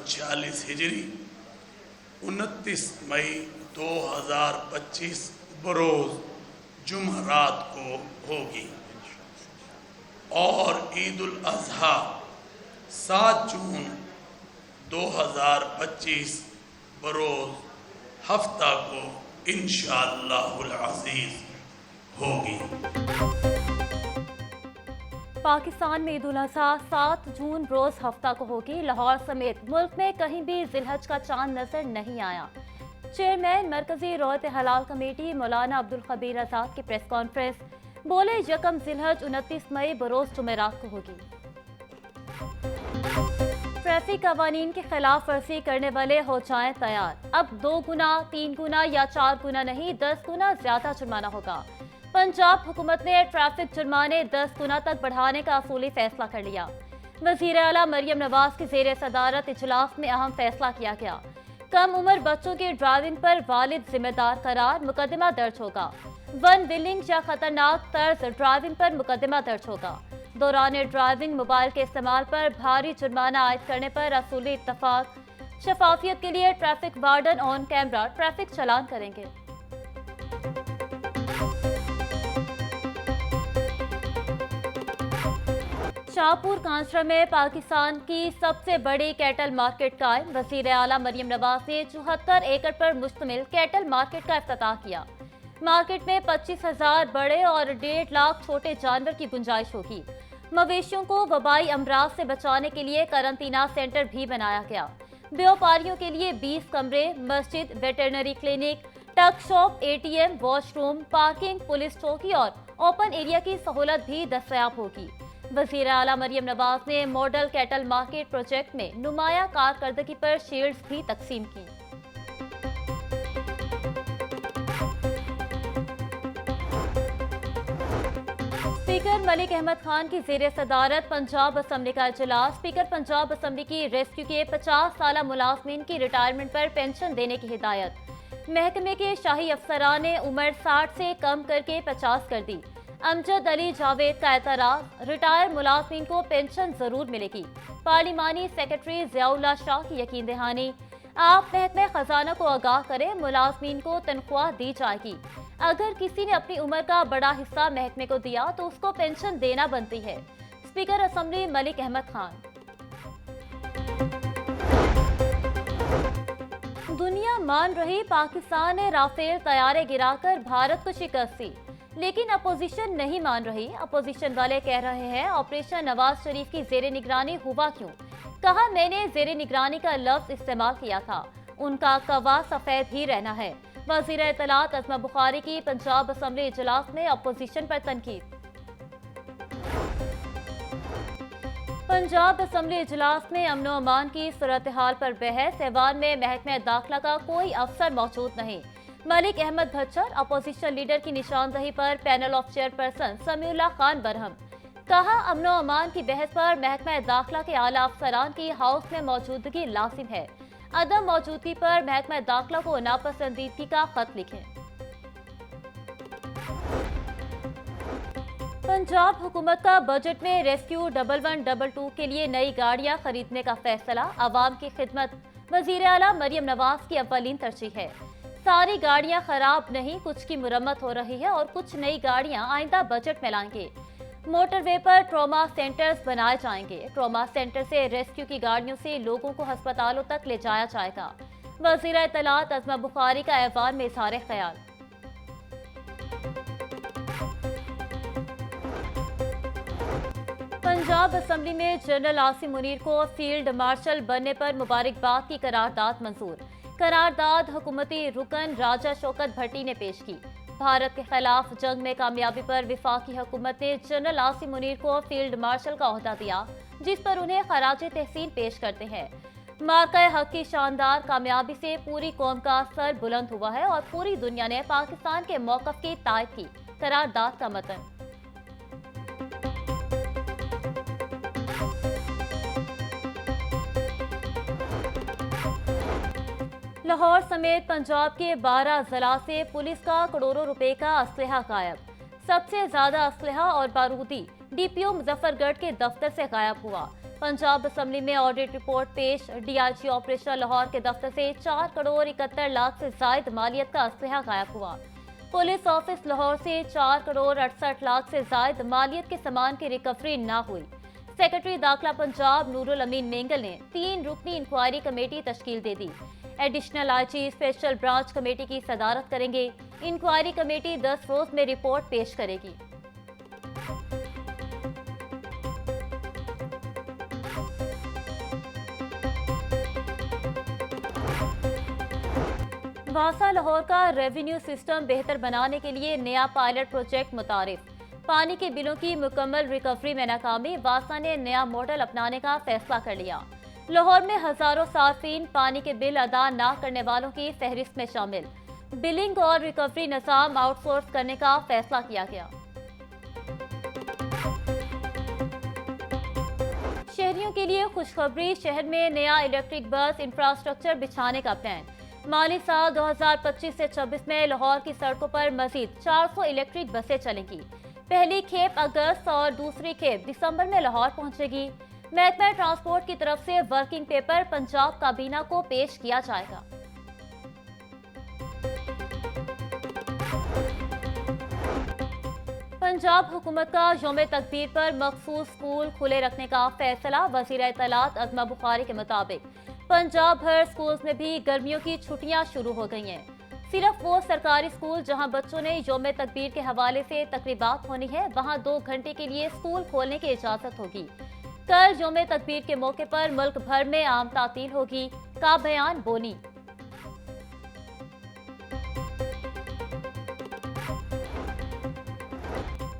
1440 हिजरी 29 मई 2025 बरोज़ जुमरात को होगी और ईद उल अज़हा 7 जून 2025 बरोज़ हफ्ता को इंशाअल्लाहुल अज़ीज़ होगी। पाकिस्तान में ईद उल अज़हा 7 जून रोज हफ्ता को होगी। लाहौर समेत मुल्क में कहीं भी जिलहज का चांद नजर नहीं आया। चेयरमैन मरकजी रोयत हलाल कमेटी मौलाना अब्दुल खबीर आजाद की प्रेस कॉन्फ्रेंस, बोले यकम जिलहज 29 मई बरोज जुमेरात को होगी। ट्रैफिक कवानीन की खिलाफ वर्जी करने वाले हो जाएं तैयार। अब 2 गुना, 3 गुना या 4 गुना नहीं, 10 गुना ज्यादा जुर्माना होगा। पंजाब हुकूमत ने ट्रैफिक जुर्माने 10 गुना तक बढ़ाने का असूली फैसला कर लिया। वज़ीर आला मरियम नवाज की ज़ेर सदारत इजलास में अहम फैसला किया गया। कम उम्र बच्चों की ड्राइविंग पर वालिद जिम्मेदार करार, मुकदमा दर्ज होगा। वन व्हीलिंग या खतरनाक तर्ज ड्राइविंग पर मुकदमा दर्ज होगा। दौरान ड्राइविंग मोबाइल के इस्तेमाल पर भारी जुर्माना आयद करने पर असूली इत्तफाक। शफाफियत के लिए traffic warden on camera traffic चालान करेंगे। शाहपुर कांसरा में पाकिस्तान की सबसे बड़ी कैटल मार्केट कायम। वज़ीर आला मरियम नवाज ने 74 एकड़ पर मुश्तमिल कैटल मार्केट का इफ्तिताह किया। मार्केट में 25,000 बड़े और 1.5 लाख छोटे जानवर की गुंजाइश होगी। मवेशियों को वबाई अमराज से बचाने के लिए करंतना सेंटर भी बनाया गया। व्यापारियों के लिए 20 कमरे, मस्जिद, वेटरनरी क्लिनिक, टक shop, ATM, washroom, parking, police चौकी और ओपन एरिया की सहूलत भी दस्तयाब होगी। वज़ीर आला मरियम नवाज ने मॉडल कैटल मार्केट प्रोजेक्ट में नुमाया कारकर्दगी पर शील्ड्स भी तकसीम की। स्पीकर मलिक अहमद खान की ज़ेर सदारत पंजाब असम्बली का इजलास। स्पीकर पंजाब असम्बली की रेस्क्यू के 50 साला मुलाजमीन की रिटायरमेंट पर पेंशन देने की हिदायत। महकमे के शाही अफसरान ने उम्र 60 से कम करके 50 कर दी। अमजद अली जावेद का एतराज, रिटायर मुलाजमीन को पेंशन जरूर मिलेगी। पार्लिमानी सेक्रेटरी ज़ियाउल्लाह शाह की यकीन दहानी। आप महकमे खजाना को आगाह करें, मुलाजमीन को तनख्वाह दी जाएगी। अगर किसी ने अपनी उम्र का बड़ा हिस्सा महकमे को दिया तो उसको पेंशन देना बनती है। Speaker assembly Malik Ahmed Khan. दुनिया मान रही पाकिस्तान ने राफेल तैयारे गिराकर भारत को शिकस्त दी, लेकिन अपोजिशन नहीं मान रही। अपोजिशन वाले कह रहे हैं ऑपरेशन नवाज शरीफ की जेर निगरानी हुआ क्यों। कहा मैंने जेर निगरानी का लफ्ज इस्तेमाल किया था, उनका कवा सफेद ही रहना है। वज़ीर इत्तलात अज़मा बुखारी की पंजाब असम्बली इजलास में अपोजिशन पर तनकीद। पंजाब असम्बली इजलास में अमनो अमान की सूरत हाल पर बहस। ऐवान में महकमे दाखिला का कोई अफसर मौजूद नहीं। मलिक अहमद भच्चर अपोजिशन लीडर की निशानदही पर panel of chairperson Samiullah Khan Barham. कहा अमनो अमान की बहस पर महकमा दाखिला के आला अफसरान की हाउस में मौजूदगी लाजिम है। अदम मौजूदगी पर महकमा दाखिला को नापसंदीदगी का खत लिखें। पंजाब हुकूमत का बजट में रेस्क्यू 1122 के लिए नई गाड़ियां खरीदने का फैसला। आवाम की खिदमत वज़ीर आला मरियम नवाज की अव्वलीन तरजीह है। सारी गाड़ियां खराब नहीं, कुछ की मुरम्मत हो रही है और कुछ नई गाड़ियां आइंदा बजट में लाएंगे। मोटरवे पर ट्रॉमा सेंटर्स बनाए जाएंगे। ट्रॉमा सेंटर से रेस्क्यू की गाड़ियों से लोगों को अस्पतालों तक ले जाया जाएगा। वज़ीर इत्तलात अज़मा बुखारी का ऐवान में इज़हार ख्याल। पंजाब असम्बली में जनरल आसिम मुनीर को फील्ड मार्शल बनने पर मुबारकबाद की करारदाद मंजूर। करारदाद हुकूमती रुकन राजा शौकत भट्टी ने पेश की। भारत के खिलाफ जंग में कामयाबी पर विफाकी हुकूमत ने जनरल आसिम मुनीर को फील्ड मार्शल का ओहदा दिया, जिस पर उन्हें खराजे तहसीन पेश करते हैं। मार्का हक की शानदार कामयाबी से पूरी कौम का सर बुलंद हुआ है और पूरी दुनिया ने पाकिस्तान के मौक़िफ़ की तायद की। करारदाद का मतन। लाहौर समेत पंजाब के 12 जिला से पुलिस का करोड़ों रुपए का असलहा गायब। सबसे ज्यादा असलहा और बारूदी DPO मुजफ्फरगढ़ के दफ्तर से गायब हुआ। पंजाब असेंबली में ऑडिट रिपोर्ट पेश। डीआईजी ऑपरेशन लाहौर के दफ्तर से 4 करोड़ 71 लाख से जायद मालियत का असलहा गायब हुआ। पुलिस ऑफिस लाहौर से 4 करोड़ 68 लाख से जायद मालियत के सामान की रिकवरी न हुई। सेक्रेटरी दाखिला पंजाब नूरुल अमीन मेंगल ने 3 रुकनी इंक्वायरी कमेटी तश्कील दे दी। Additional IG special branch committee की सदारत करेंगे। इंक्वायरी कमेटी 10 रोज में रिपोर्ट पेश करेगी। वासा लाहौर का रेवेन्यू सिस्टम बेहतर बनाने के लिए नया पायलट प्रोजेक्ट मुतारिफ। पानी के बिलों की मुकम्मल रिकवरी में नाकामी, वासा ने नया मॉडल अपनाने का फैसला कर लिया। लाहौर में हजारों सार्फिन पानी के बिल अदा न करने वालों की फहरिस्त में शामिल। बिलिंग और रिकवरी निज़ाम आउटसोर्स करने का फैसला किया गया। शहरियों के लिए खुशखबरी, शहर में नया इलेक्ट्रिक बस इंफ्रास्ट्रक्चर बिछाने का प्लान। माली साल 2025 से 26 में लाहौर की सड़कों पर मजीद 400 इलेक्ट्रिक बसें चलेंगी। पहली खेप अगस्त और दूसरी खेप दिसंबर में लाहौर पहुंचेगी। महकमा ट्रांसपोर्ट की तरफ से वर्किंग पेपर पंजाब काबीना को पेश किया जाएगा। पंजाब हुकूमत का यौम तकबीर पर मखसूस स्कूल खुले रखने का फैसला। वज़ीर इत्तलात अज़मा बुखारी के मुताबिक पंजाब भर स्कूल्स में भी गर्मियों की छुट्टियां शुरू हो गई हैं। सिर्फ वो सरकारी स्कूल जहां बच्चों ने यौम तकबीर के हवाले से तकरीबात होनी है, वहां 2 घंटे के लिए स्कूल खोलने की इजाजत होगी। कल यौम तकबीर के मौके पर मुल्क भर में आम तातील होगी का बयान बोनी।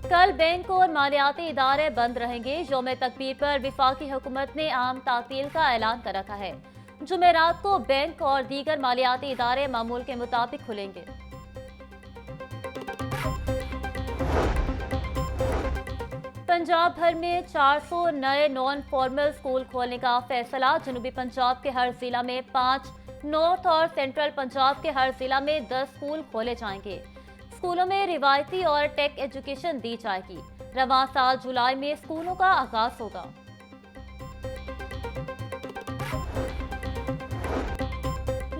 कल बैंक और मालियाती इदारे बंद रहेंगे। यौम तकबीर पर विफाकी हुकूमत ने आम तातील का ऐलान कर रखा है। जुमेरात को बैंक और दीगर मालियाती इदारे मामूल के मुताबिक खुलेंगे। पंजाब भर में 400 नए नॉन फॉर्मल स्कूल खोलने का फैसला। जनूबी पंजाब के हर जिला में 5, नॉर्थ और सेंट्रल पंजाब के हर जिला में 10 स्कूल खोले जाएंगे। स्कूलों में रिवायती और टेक एजुकेशन दी जाएगी। रवां साल जुलाई में स्कूलों का आगाज होगा।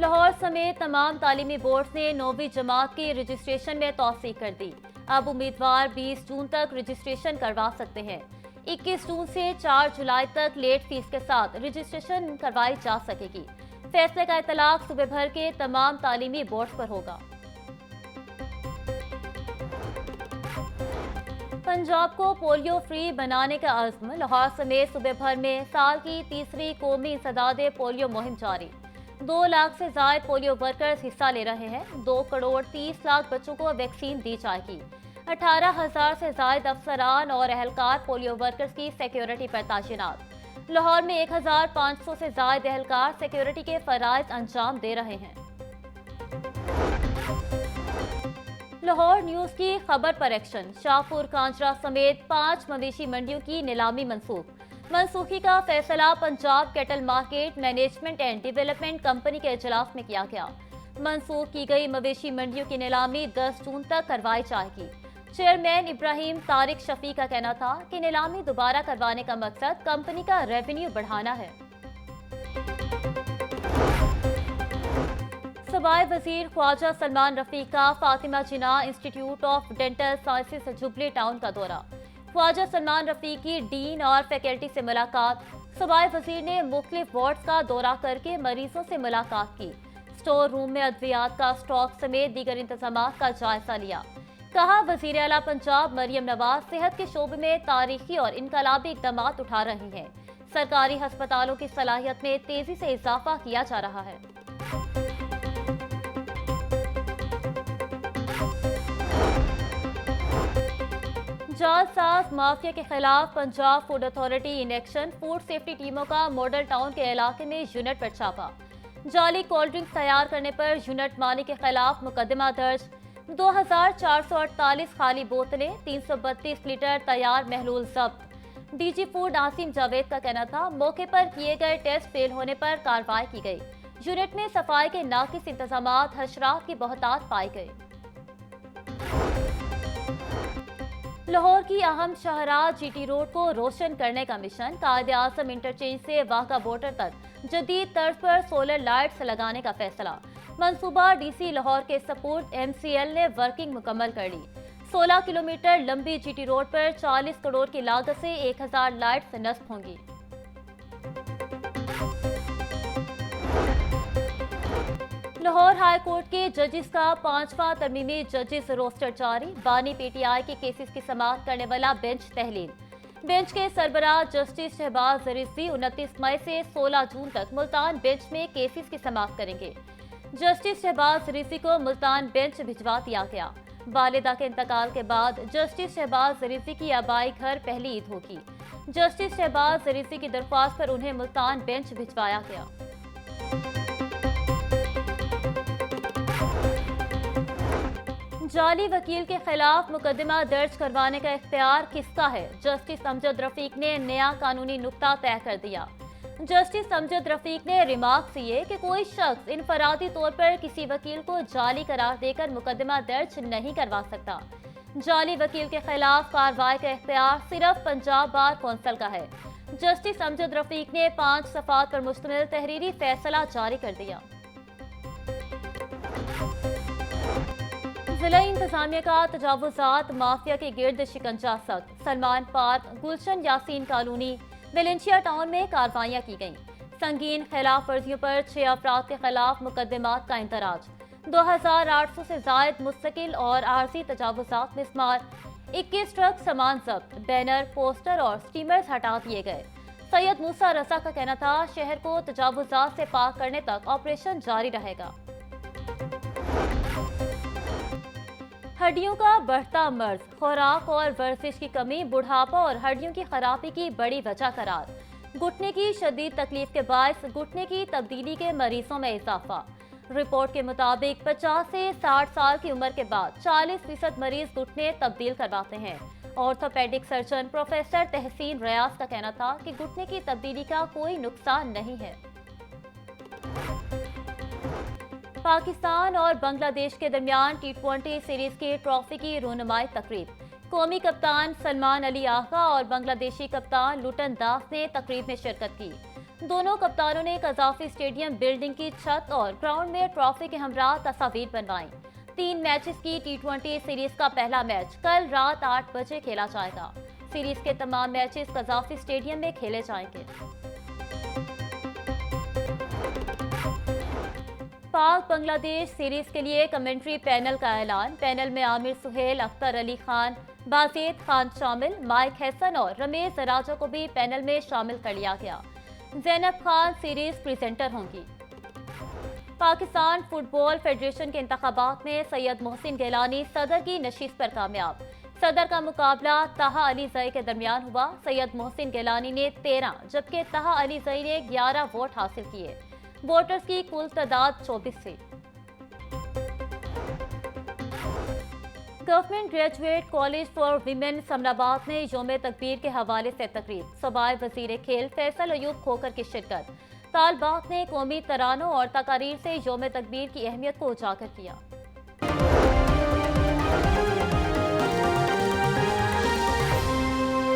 लाहौर समेत तमाम तालीमी बोर्ड ने 9वीं जमात की रजिस्ट्रेशन में तौसीक कर दी। अब उम्मीदवार 20 जून तक रजिस्ट्रेशन करवा सकते हैं। 21 जून से 4 जुलाई तक लेट फीस के साथ रजिस्ट्रेशन करवाई जा सकेगी। फैसले का इतलाक सूबे भर के तमाम तालीमी बोर्ड पर होगा। पंजाब को पोलियो फ्री बनाने का अज़्म। लाहौर समेत सूबे भर में साल की तीसरी कौमी इंसदादे पोलियो मुहिम जारी। 2 लाख से ज्यादा पोलियो वर्कर्स हिस्सा ले रहे हैं। 2 करोड़ 30 लाख बच्चों को वैक्सीन दी जाएगी। 18,000 से ज्यादा अफसरान और एहलकार पोलियो वर्कर्स की सिक्योरिटी पर तैनात। लाहौर में 1,500 से ज्यादा एहलकार सिक्योरिटी के फराइज अंजाम दे रहे हैं। लाहौर न्यूज की खबर पर एक्शन। शाहपुर कांजरा समेत 5 मवेशी मंडियों की नीलामी मनसूख। मनसूखी का फैसला Punjab cattle market management and development company के इजलास में किया गया। मनसूख की गई मवेशी मंडियों की नीलामी 10 जून तक करवाई जाएगी। चेयरमैन इब्राहिम तारिक शफी का कहना था कि नीलामी दोबारा करवाने का मकसद कंपनी का रेवेन्यू बढ़ाना है। सूबाई वजीर ख्वाजा सलमान रफीक का Fatima Jinnah institute of dental sciences Jubilee Town का दौरा। ख्वाजा सलमान रफीक की डीन और फैकल्टी से मुलाकात। सूबाई वजीर ने मुख्तलिफ वार्ड्स का दौरा करके मरीजों से मुलाकात की। स्टोर रूम में अद्वियात का स्टॉक समेत दीगर इंतजामात का जायजा लिया। कहा, वजीर आला पंजाब मरियम नवाज सेहत के शोबे में तारीखी और इनकलाबी इकदाम उठा रही हैं। सरकारी अस्पतालों की सलाहियत में तेजी से इजाफा किया जा रहा है। जालसाज माफिया के खिलाफ Punjab food authority in action. Food safety टीमों का मॉडल टाउन के इलाके में यूनिट पर छापा। जाली कोल्ड ड्रिंक्स तैयार करने पर यूनिट मालिक के खिलाफ मुकदमा दर्ज। 2448 खाली बोतलें, 332 लीटर तैयार महलूल जब्त। डीजी फूड आसिम जावेद का कहना था, मौके पर किए गए टेस्ट फेल होने पर कार्रवाई की गई। यूनिट में सफाई के नाकिस इंतजामात, हशरात की बहुतात पाई गई। लाहौर की अहम शाहराह जीटी रोड को रोशन करने का मिशन, कायदे आजम इंटरचेंज से वाघा बॉर्डर तक जदीद तर्ज पर सोलर लाइट्स लगाने का फैसला। मंसूबा डीसी लाहौर के सपोर्ट MCL ने वर्किंग मुकम्मल कर ली। 16 किलोमीटर लंबी जीटी रोड पर 40 करोड़ की लागत से 1000 लाइट्स नस्ब होंगी। लाहौर हाई कोर्ट के जजेस का 5वां तरमीमी जजेस रोस्टर जारी। बानी PTI के केसेस की समाअत करने वाला बेंच तहलील। बेंच के सरबराह जस्टिस शहबाज रिजवी 29 मई से 16 जून तक मुल्तान बेंच में केसेस की समाअत करेंगे। जस्टिस शहबाज रिजवी को मुल्तान बेंच भिजवा दिया गया। वालिदा के इंतकाल के बाद जस्टिस शहबाज रिजवी की आबाई घर पहली ईद होगी। जस्टिस शहबाज रिजवी की दरख्वास्त पर उन्हें मुल्तान बेंच भिजवाया गया। जाली वकील के खिलाफ मुकदमा दर्ज करवाने का इख्तियार किसका है? जस्टिस अमजद रफीक ने नया कानूनी नुक्ता तय कर दिया। जस्टिस अमजद रफीक ने रिमार्क किए कि कोई शख्स इनफरादी तौर पर किसी वकील को जाली करार देकर मुकदमा दर्ज नहीं करवा सकता। जाली वकील के खिलाफ कार्रवाई का इख्तियार सिर्फ पंजाब बार कौंसिल का है। जस्टिस अमजद रफीक ने 5 सफ़ात पर मुश्तमिल तहरीरी फैसला जारी कर दिया। जिला इंतजामिया का तजावुजात माफिया के गिर्द शिकंजा सख्त। सलमान पार्क, गुलशन यासीन कॉलोनी, वेलेंशिया टाउन में कार्रवाइयाँ की गईं। संगीन खिलाफ वर्जियों पर 6 अफराद के खिलाफ मुकदमात का इंदराज। 2800 से जायद मुस्तकिल और आर्जी तजावुजात में शुमार। 21 ट्रक सामान जब्त। बैनर, पोस्टर और स्टीमर्स हटा दिए गए। सैयद मूसा रजा का कहना था शहर को तजावुजात से पाक करने तक ऑपरेशन जारी रहेगा। हड्डियों का बढ़ता मर्ज, खुराक और वर्जिश की कमी बुढ़ापा और हड्डियों की खराबी की बड़ी वजह करार। घुटने की शदीद तकलीफ के बायस घुटने की तब्दीली के मरीजों में इजाफा। रिपोर्ट के मुताबिक 50 से 60 साल की उम्र के बाद 40% मरीज घुटने तब्दील करवाते हैं। ऑर्थोपेडिक सर्जन प्रोफेसर तहसीन रियाज का कहना था कि घुटने की तब्दीली का कोई नुकसान नहीं है। पाकिस्तान और बांग्लादेश के दरमियान T20 सीरीज की ट्रॉफी की रोनुमाई तकरीब। कौमी कप्तान सलमान अली आगा और बांग्लादेशी कप्तान लुटन दास ने तकरीब में शिरकत की। दोनों कप्तानों ने कजाफी स्टेडियम बिल्डिंग की छत और ग्राउंड में ट्रॉफी के हमरा तस्वीर बनवाई। 3 मैचेस की T20 सीरीज का पहला मैच कल रात 8 बजे खेला जाएगा। सीरीज के तमाम मैचेस कजाफी स्टेडियम में खेले जाएंगे। पाक बांग्लादेश सीरीज के लिए कमेंट्री पैनल का ऐलान। पैनल में आमिर सुहेल, अख्तर अली खान, बाज़ेद खान शामिल। माइक हैसन और रमेश राजा को भी पैनल में शामिल कर लिया गया। ज़ैनब खान सीरीज प्रेजेंटर होंगी। पाकिस्तान फुटबॉल फेडरेशन के इंतखाबात में सैयद मोहसिन गिलानी सदर की नशीस पर कामयाब। सदर का मुकाबला तहा अली जई के दरमियान हुआ। सैयद मोहसिन गिलानी ने 13 जबकि तहा अली जई ने 11 वोट हासिल किए। वोटर्स की कुल तादाद 24 थी। Government graduate college for women Samarabad में यौम तकबीर के हवाले से तकरीब। सूबाई वजीर खेल फैसल अयूब खोकर की शिरकत। तालबात ने कौमी तरानों और तकारीर से यौम तकबीर की अहमियत को उजागर किया।